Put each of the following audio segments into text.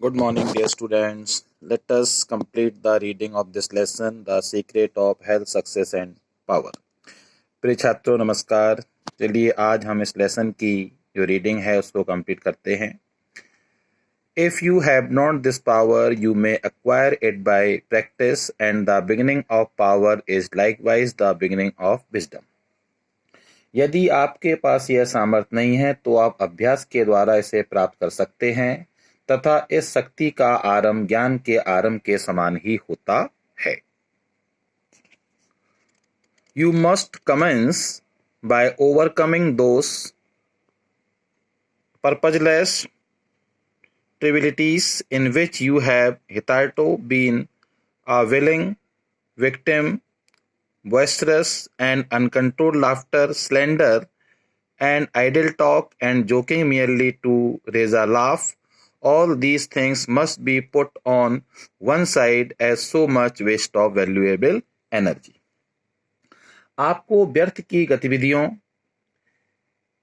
Good morning, dear students. Let us complete the reading of this lesson, The Secret of Health, Success and Power. प्रिय छात्रों नमस्कार। चलिए आज हम इस लेसन की जो रीडिंग है उसको कंप्लीट करते हैं। If you have not this power, you may acquire it by practice, and the beginning of power is likewise the beginning of wisdom. यदि आपके पास यह सामर्थ्य नहीं है तो आप अभ्यास के द्वारा इसे प्राप्त कर सकते हैं तथा इस शक्ति का आरंभ ज्ञान के आरंभ के समान ही होता है। You must commence by overcoming those purposeless trivialities in which you have hitherto been a willing victim. Boisterous and uncontrolled laughter, slander and idle talk and joking merely to raise a laugh, all these things must be put on one side as so much waste of valuable energy. आपको व्यर्थ की गतिविधियों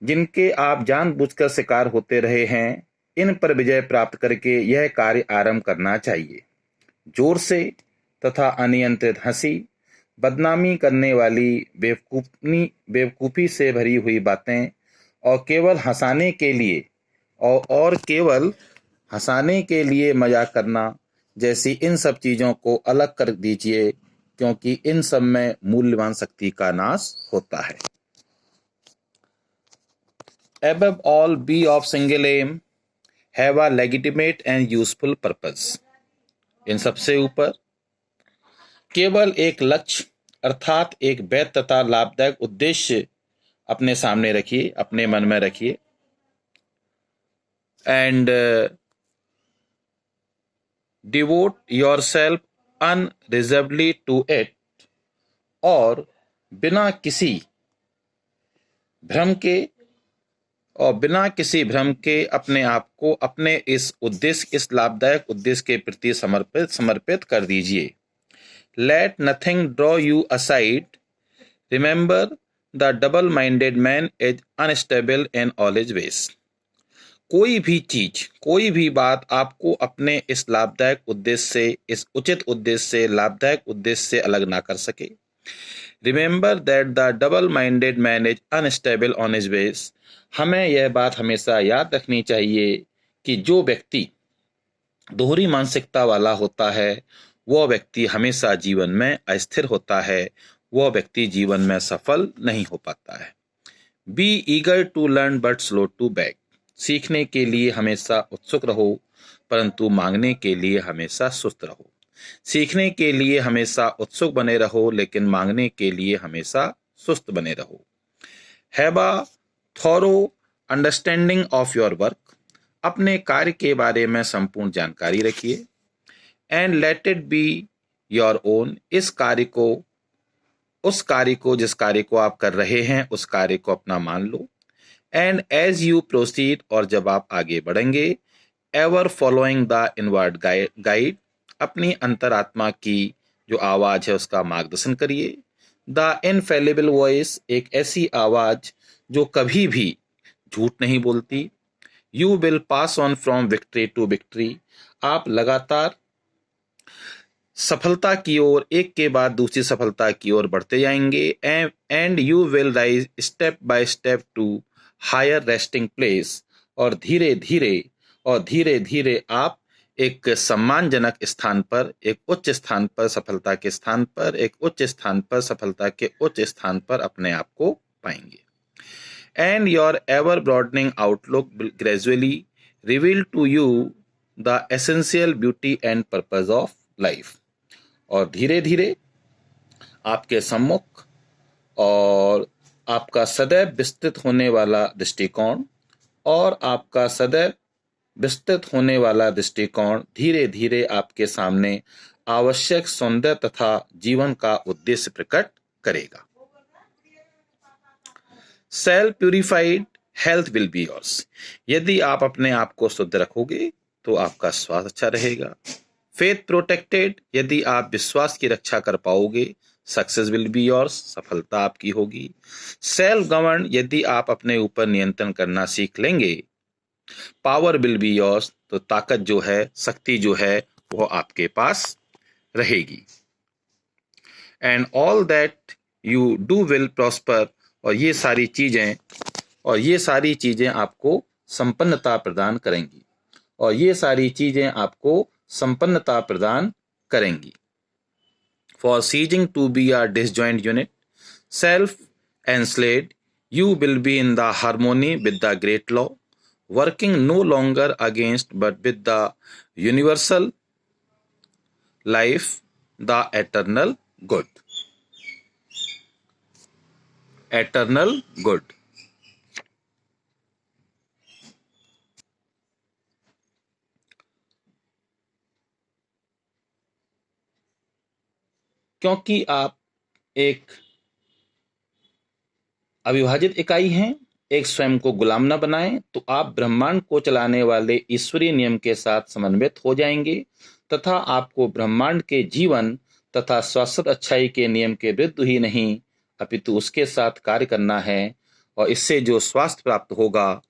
जिनके आप जानबूझकर शिकार होते रहे हैं इन पर विजय प्राप्त करके यह कार्य आरंभ करना चाहिए। जोर से तथा अनियंत्रित हंसी, बदनामी करने वाली बेवकूफ़ी से भरी हुई बातें और केवल हंसाने के लिए मजाक करना जैसी इन सब चीज़ों को अलग कर दीजिए, क्योंकि इन सब में मूल्यवान शक्ति का नाश होता है। Above all, be of single aim, have a legitimate and useful purpose. इन सबसे ऊपर केवल एक लक्ष्य अर्थात एक वैध तथा लाभदायक उद्देश्य अपने सामने रखिए, अपने मन में रखिए। And devote yourself unreservedly to it, और बिना किसी भ्रम के अपने आप को अपने इस लाभदायक उद्देश्य के प्रति समर्पित कर दीजिए। Let nothing draw you aside. Remember, the double-minded man is unstable in all his ways. कोई भी चीज, कोई भी बात आपको अपने इस लाभदायक उद्देश्य से, इस उचित उद्देश्य से, लाभदायक उद्देश्य से अलग ना कर सके। Remember that the double-minded man is unstable on his ways. हमें यह बात हमेशा याद रखनी चाहिए कि जो व्यक्ति दोहरी मानसिकता वाला होता है वह व्यक्ति हमेशा जीवन में अस्थिर होता है, वह व्यक्ति जीवन में सफल नहीं हो पाता है। Be eager to learn but slow to back. सीखने के लिए हमेशा उत्सुक रहो परंतु मांगने के लिए हमेशा सुस्त रहो। सीखने के लिए हमेशा उत्सुक बने रहो लेकिन मांगने के लिए हमेशा सुस्त बने रहो। Have a thorough understanding of your work. अपने कार्य के बारे में संपूर्ण जानकारी रखिए। And let it be your own. उस कार्य को जिस कार्य को आप कर रहे हैं उस कार्य को अपना मान लो। एंड एज यू प्रोसीड, और जब आप आगे बढ़ेंगे, ever following the inward guide. अपनी अंतरात्मा की जो आवाज है उसका मार्गदर्शन करिए। द इनफेलिबल वॉइस, एक ऐसी आवाज जो कभी भी झूठ नहीं बोलती। You will pass on from victory to victory. आप लगातार सफलता की ओर, एक के बाद दूसरी सफलता की ओर बढ़ते जाएंगे। And you will rise step by step to higher resting place. और धीरे धीरे आप एक सम्मानजनक स्थान पर, एक उच्च स्थान पर, सफलता के स्थान पर, एक उच्च स्थान पर, सफलता के उच्च स्थान पर अपने आप को पाएंगे। And your ever broadening outlook will gradually reveal to you the essential beauty and purpose of life. और धीरे धीरे आपके सम्मुख और आपका सदैव विस्तृत होने वाला दृष्टिकोण धीरे धीरे आपके सामने आवश्यक सौंदर्य तथा जीवन का उद्देश्य प्रकट करेगा। Self purified health will be yours. यदि आप अपने आप को शुद्ध रखोगे तो आपका स्वास्थ्य अच्छा रहेगा। फेथ प्रोटेक्टेड, यदि आप विश्वास की रक्षा कर पाओगे, सक्सेस विल बी योर्स, सफलता आपकी होगी। सेल्फ गवर्न, यदि आप अपने ऊपर नियंत्रण करना सीख लेंगे पावर विल बी योर्स, तो ताकत जो है, शक्ति जो है, वो आपके पास रहेगी। And all that you do will prosper, और ये सारी चीजें आपको संपन्नता प्रदान करेंगी, और ये सारी चीजें आपको संपन्नता प्रदान करेंगी। For ceasing to be a disjoint unit, self-enslaved, you will be in the harmony with the great law, working no longer against but with the universal life, the eternal good. Eternal good. क्योंकि आप एक अविभाजित इकाई हैं, एक स्वयं को गुलाम न बनाएं, तो आप ब्रह्मांड को चलाने वाले ईश्वरीय नियम के साथ समन्वित हो जाएंगे, तथा आपको ब्रह्मांड के जीवन तथा शाश्वत अच्छाई के नियम के विरुद्ध ही नहीं अपितु उसके साथ कार्य करना है, और इससे जो स्वास्थ्य प्राप्त होगा,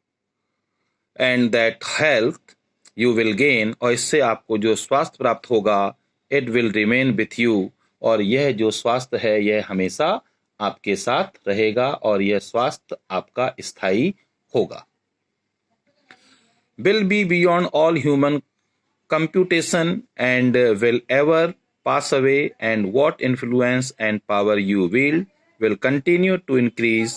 and that health you will gain, और इससे आपको जो स्वास्थ्य प्राप्त होगा, it will remain with you, और यह जो स्वास्थ्य है यह हमेशा आपके साथ रहेगा, और यह स्वास्थ्य आपका स्थायी होगा। Will be beyond all human computation and will ever pass away, and what influence and power you wield will continue to increase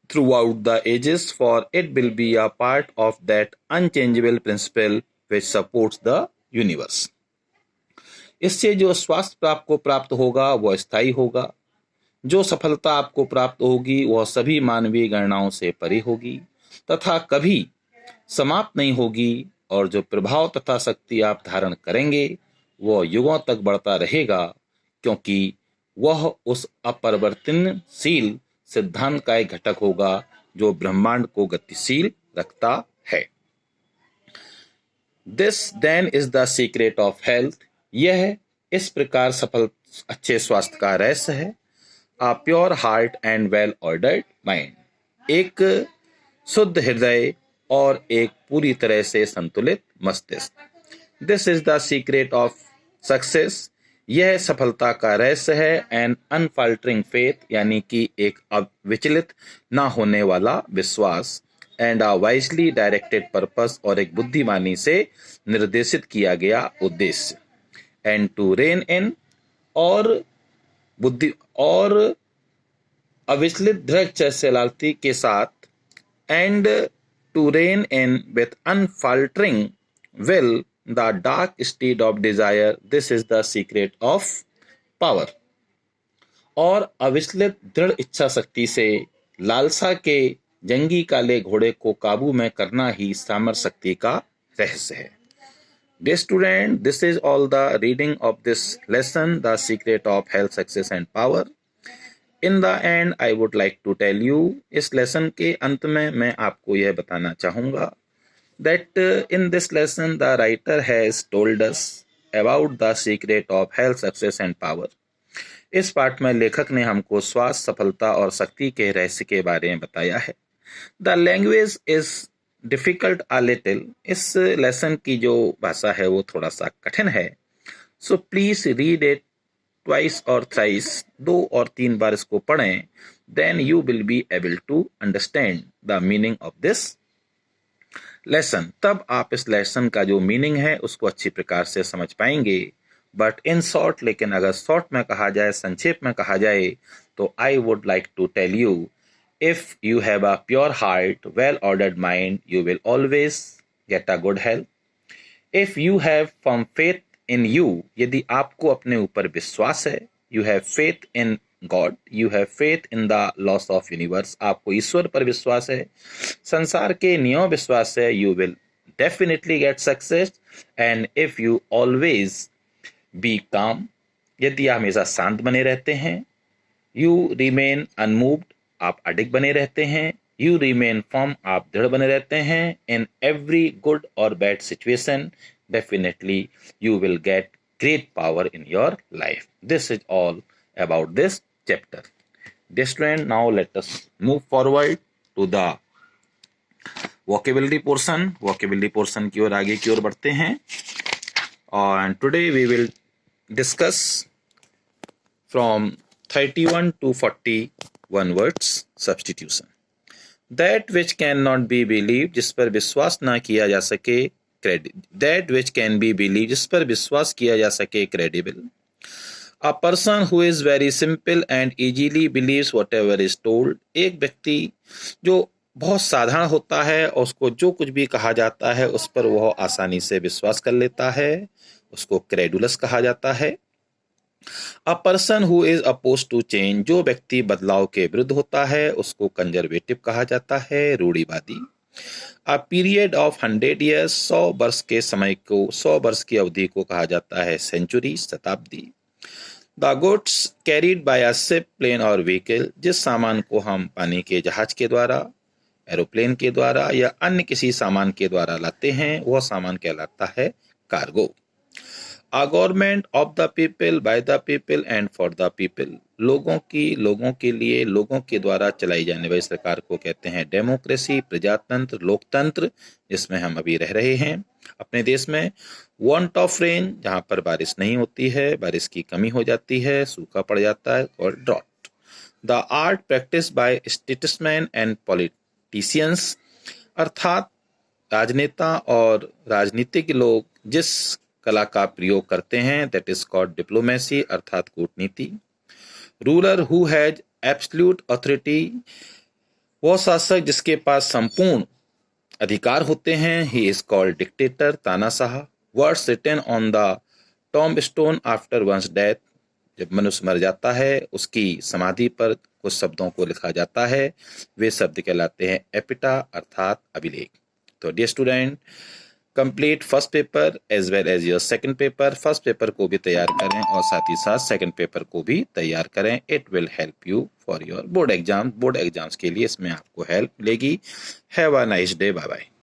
throughout the ages, for it will be a part of that unchangeable principle which supports the universe. इससे जो स्वास्थ्य आपको प्राप्त होगा वह स्थायी होगा, जो सफलता आपको प्राप्त होगी वह सभी मानवीय गणनाओं से परे होगी तथा कभी समाप्त नहीं होगी, और जो प्रभाव तथा शक्ति आप धारण करेंगे वह युगों तक बढ़ता रहेगा, क्योंकि वह उस अपरिवर्तनशील सिद्धांत का एक घटक होगा जो ब्रह्मांड को गतिशील रखता है। This then is the secret of health, यह इस प्रकार सफल अच्छे स्वास्थ्य का रहस्य है। A pure heart and well ordered mind, एक शुद्ध हृदय और एक पूरी तरह से संतुलित मस्तिष्क। This is the secret of success, यह सफलता का रहस्य है। An unfaltering faith, यानी कि एक अविचलित ना होने वाला विश्वास। And a wisely directed purpose, और एक बुद्धिमानी से निर्देशित किया गया उद्देश्य। And to reign in, और बुद्धि और अविचलित दृढ़ चंचलता के साथ, and to rein in with unfaltering will the dark state of desire, this is the secret of power, और अविचलित दृढ़ इच्छा शक्ति से लालसा के जंगी काले घोड़े को काबू में करना ही सामर शक्ति का रहस्य है। Dear student, this is all the reading of this lesson, The Secret of Health, Success and Power. In the end, I would like to tell you, इस lesson के अंत में मैं आपको यह बताना चाहूँगा that in this lesson the writer has told us about the secret of health, success and power. इस पाठ में लेखक ने हमको स्वास्थ्य, सफलता और शक्ति के रहस्य के बारे में बताया है। The language is difficult a little, इस लेसन की जो भाषा है वो थोड़ा सा कठिन है। So please read it twice और थ्राइस, 2 और 3 बार इसको पढ़ें। Then you will be able to understand the meaning of this lesson, तब आप इस लेसन का जो मीनिंग है उसको अच्छी प्रकार से समझ पाएंगे। बट इन शॉर्ट, लेकिन अगर शॉर्ट में कहा जाए, संक्षेप में कहा जाए, तो I would like to tell you, if you have a pure heart, well-ordered mind, you will always get a good health. If you have firm faith in you, यदि आपको अपने ऊपर विश्वास है, you have faith in God, you have faith in the laws of universe, आपको ईश्वर पर विश्वास है, संसार के नियम विश्वास है, you will definitely get success. And if you always be calm, यदि आप हमेशा शांत बने रहते हैं, you remain unmoved, आप अडिग बने रहते हैं, यू रिमेन फर्म, आप दृढ़ बने रहते हैं, इन एवरी गुड और bad situation, definitely you will get great power in your life. This is all about this chapter. Dear student, now let us move forward to the vocabulary portion की ओर आगे की ओर बढ़ते हैं। और today we will discuss from 31 to 41 words substitution. That which can not be believe, जिस पर विश्वास ना किया जा सके, that which can be believe, जिस पर विश्वास किया जा सके, credible. A person who is very simple and easily believes whatever is told, एक व्यक्ति जो बहुत साधारण होता है और उसको जो कुछ भी कहा जाता है उस पर वह आसानी से विश्वास कर लेता है, उसको क्रेडुलस कहा जाता है। A person who is opposed to change, जो व्यक्ति बदलाव के विरुद्ध होता है उसको कंजर्वेटिव कहा जाता है, रूढ़िवादी। A period of 100 years, 100 वर्ष के समय को, 100 वर्ष की अवधि को कहा जाता है सेंचुरी, शताब्दी। The goods carried by a ship, plane और vehicle, जिस सामान को हम पानी के जहाज के द्वारा, एरोप्लेन के द्वारा या अन्य किसी सामान के द्वारा लाते हैं वह सामान कहलाता है cargo. A government of the people, by the people and for the people, लोगों की, लोगों के लिए, लोगों के द्वारा चलाई जाने वाली सरकार को कहते हैं डेमोक्रेसी, प्रजातंत्र, लोकतंत्र, जिसमें हम अभी रह रहे हैं अपने देश में। Want of rain, जहाँ पर बारिश नहीं होती है, बारिश की कमी हो जाती है, सूखा पड़ जाता है, और drought. The art practiced by statesmen and politicians, अर्थात राजनेता और राजनीतिक लोग जिस कला का प्रयोग करते हैं, दैट इज कॉल्ड डिप्लोमेसी, अर्थात कूटनीति। Ruler who has absolute authority, वो शासक जिसके पास संपूर्ण अधिकार होते हैं, ही इज कॉल्ड डिक्टेटर, तानाशाह। Words written on the tomb stone after one's death, जब मनुष्य मर जाता है उसकी समाधि पर कुछ शब्दों को लिखा जाता है, वे शब्द कहलाते हैं एपिटा, अर्थात अभिलेख। तो dear student, complete first paper as well as your second paper. First paper को भी तैयार करें और साथ ही साथ सेकंड पेपर को भी तैयार करें। It will help you for your board exam. Board exams के लिए इसमें आपको हेल्प मिलेगी। Have a nice day, bye bye.